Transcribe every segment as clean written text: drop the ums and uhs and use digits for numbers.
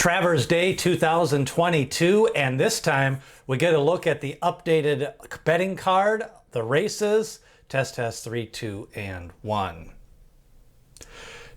Travers Day 2022, and this time we get a look at the updated betting card, the races, test 3, 2, and 1.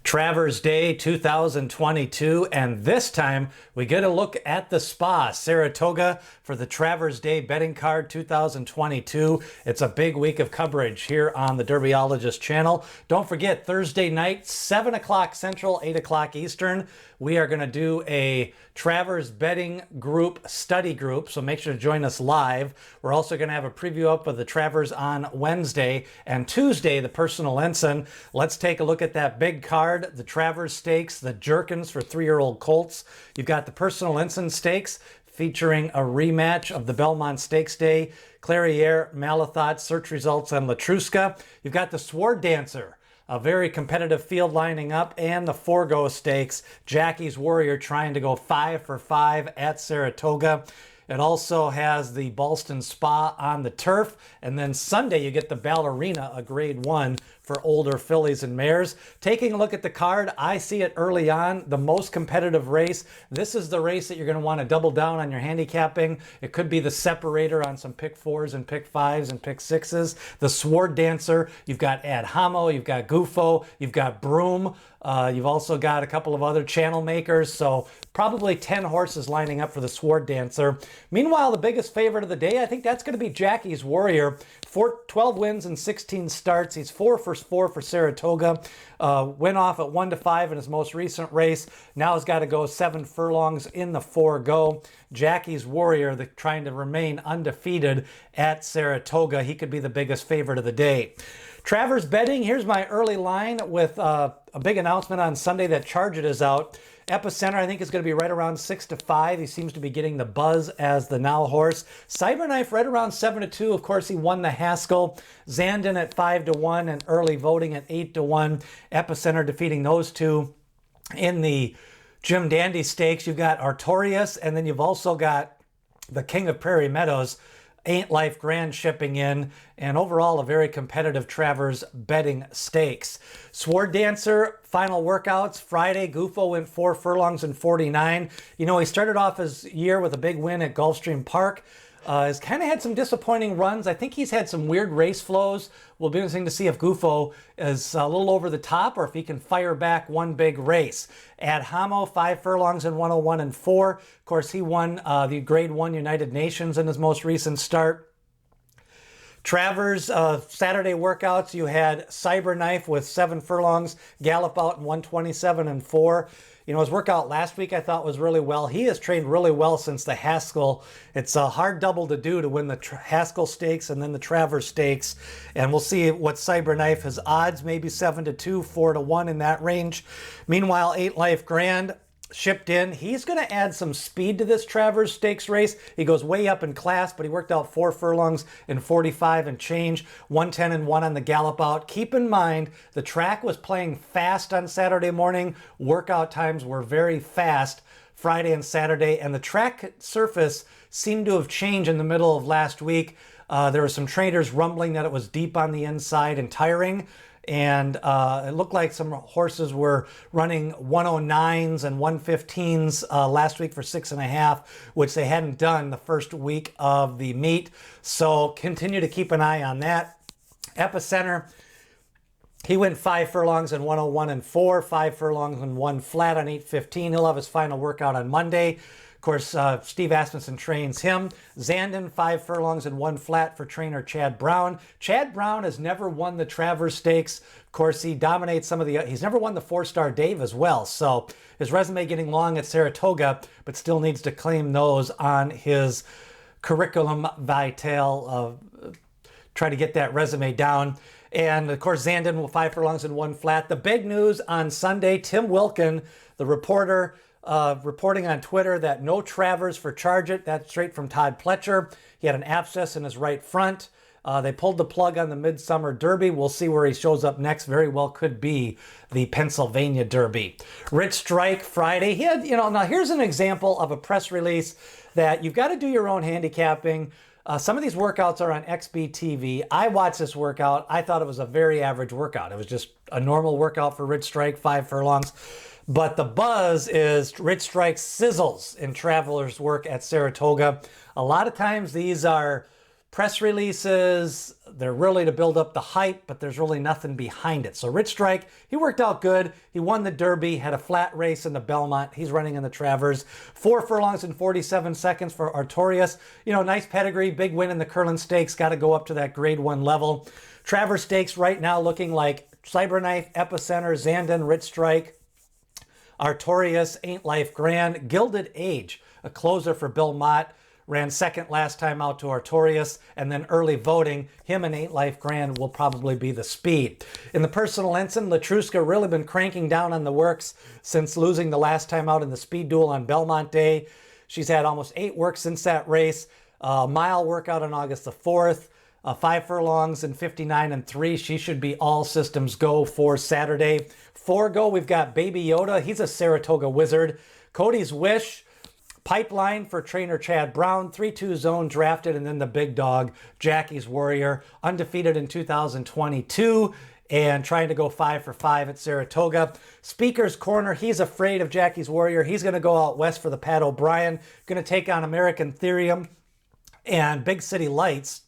Travers Day 2022, and this time we get a look at the spa, Saratoga, for the Travers Day betting card 2022. It's a big week of coverage here on the Derbyologist channel. Don't forget, Thursday night, 7 o'clock Central, 8 o'clock Eastern, we are going to do a Travers betting group study group, so make sure to join us live. We're also going to have a preview up of the Travers on Wednesday, and Tuesday, the personal ensign. Let's take a look at that big card, the Travers Stakes, the Jerkins for 3-year-old colts. You've got the personal ensign stakes featuring a rematch of the Belmont Stakes Day, Clairiere, Malathot, search results on Latruska. You've got the Sword Dancer, a very competitive field lining up, and the Forgo Stakes, Jackie's Warrior trying to go 5 for 5 at Saratoga. It also has the Ballston Spa on the turf. And then Sunday, you get the Ballerina, a grade 1 for older fillies and mares. Taking a look at the card, I see it early on, the most competitive race. This is the race that you're going to want to double down on your handicapping. It could be the separator on some pick 4s and pick 5s and pick 6s. The Sword Dancer, you've got Ad Homo, you've got Gufo, you've got Broom. You've also got a couple of other channel makers, so probably 10 horses lining up for the Sword Dancer. Meanwhile, the biggest favorite of the day, I think that's going to be Jackie's Warrior. 12 wins and 16 starts. He's 4 for 4 for Saratoga. Went off at 1 to 5 in his most recent race. Now he's got to go 7 furlongs in the Forgo. Jackie's Warrior, trying to remain undefeated at Saratoga. He could be the biggest favorite of the day. Travers betting, here's my early line with a big announcement on Sunday that Charge It is out. Epicenter, I think, is going to be right around 6 to 5. He seems to be getting the buzz as the now horse. Cyberknife right around 7 to 2. Of course, he won the Haskell. Zandon at 5 to 1 and early voting at 8 to 1. Epicenter defeating those two. In the Jim Dandy Stakes, you've got Artorius, and then you've also got the King of Prairie Meadows, Ain't Life Grand shipping in, and overall a very competitive Travers betting stakes. Sword Dancer, final workouts. Friday, Gufo went 4 furlongs and 49. You know, he started off his year with a big win at Gulfstream Park. Has kind of had some disappointing runs. I think he's had some weird race flows. Will be interesting to see if Gufo is a little over the top or if he can fire back one big race. Ad Homo, 5 furlongs and 101 and 4. Of course, he won the Grade 1 United Nations in his most recent start. Travers Saturday workouts, you had Cyberknife with 7 furlongs, Gallop Out in 127 and 4. You know, his workout last week I thought was really well. He has trained really well since the Haskell. It's a hard double to do to win the Haskell Stakes and then the Travers Stakes. And we'll see what Cyberknife has odds, maybe 7 to 2, 4 to 1 in that range. Meanwhile, 8 Life Grand shipped in. He's going to add some speed to this Travers Stakes race. He goes way up in class, but he worked out 4 furlongs in 45 and change, 110 and 1 on the Gallop Out. Keep in mind, the track was playing fast on Saturday morning. Workout times were very fast Friday and Saturday, and the track surface seemed to have changed in the middle of last week. There were some trainers rumbling that it was deep on the inside and tiring. And it looked like some horses were running 109s and 115s last week for 6.5, which they hadn't done the first week of the meet. So continue to keep an eye on that. Epicenter, he went 5 furlongs and 101 and 4, 5 furlongs and 1 flat on 8:15. He'll have his final workout on Monday. Of course, Steve Asmussen trains him. Zandon, 5 furlongs and 1 flat for trainer Chad Brown. Chad Brown has never won the Travers Stakes. Of course, he dominates some of the... He's never won the 4-star Dave as well. So his resume getting long at Saratoga, but still needs to claim those on his curriculum vitae. Try to get that resume down. And of course, Zandon with 5 furlongs and 1 flat. The big news on Sunday, Tim Wilkin, the reporter, reporting on Twitter that no Travers for Charge It. That's straight from Todd Pletcher. He had an abscess in his right front. They pulled the plug on the Midsummer Derby. We'll see where he shows up next. Very well could be the Pennsylvania Derby. Rich Strike Friday. He had, now here's an example of a press release that you've got to do your own handicapping. Some of these workouts are on XBTV. I watched this workout. I thought it was a very average workout. It was just a normal workout for Rich Strike, 5 furlongs. But the buzz is Rich Strike sizzles in Travelers' work at Saratoga. A lot of times these are press releases. They're really to build up the hype, but there's really nothing behind it. So Rich Strike, he worked out good. He won the Derby, had a flat race in the Belmont. He's running in the Travers. 4 furlongs and 47 seconds for Artorius. You know, nice pedigree, big win in the Curlin Stakes. Got to go up to that grade 1 level. Travers Stakes right now looking like Cyberknife, Epicenter, Zandon, Rich Strike, Artorius, Ain't Life Grand, Gilded Age, a closer for Bill Mott. Ran second last time out to Artorius, and then early voting, him and Ain't Life Grand will probably be the speed. In the personal ensign, Latruska really been cranking down on the works since losing the last time out in the speed duel on Belmont Day. She's had almost 8 works since that race. Mile workout on August the 4th. 5 furlongs and 59 and 3. She should be all systems go for Saturday. 4 go, we've got Baby Yoda. He's a Saratoga wizard. Cody's Wish. Pipeline for trainer Chad Brown, 3-2 zone drafted, and then the big dog, Jackie's Warrior, undefeated in 2022 and trying to go 5 for 5 at Saratoga. Speaker's Corner, he's afraid of Jackie's Warrior. He's going to go out west for the Pat O'Brien, going to take on American Therium and Big City Lights.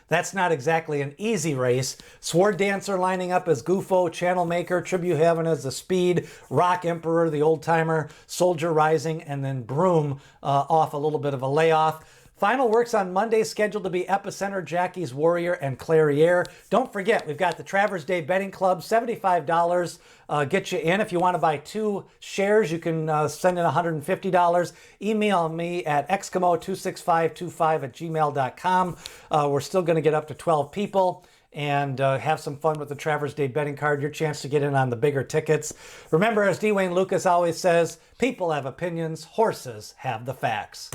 That's not exactly an easy race. Sword Dancer lining up as Gufo, Channel Maker, Tribute Heaven as the Speed, Rock Emperor, the Old Timer, Soldier Rising, and then Broom off a little bit of a layoff. Final works on Monday, scheduled to be Epicenter, Jackie's Warrior, and Clairiere. Don't forget, we've got the Travers Day Betting Club, $75. Get you in. If you want to buy 2 shares, you can send in $150. Email me at excamo26525@gmail.com. We're still going to get up to 12 people and have some fun with the Travers Day betting card. Your chance to get in on the bigger tickets. Remember, as D. Wayne Lucas always says, people have opinions, horses have the facts.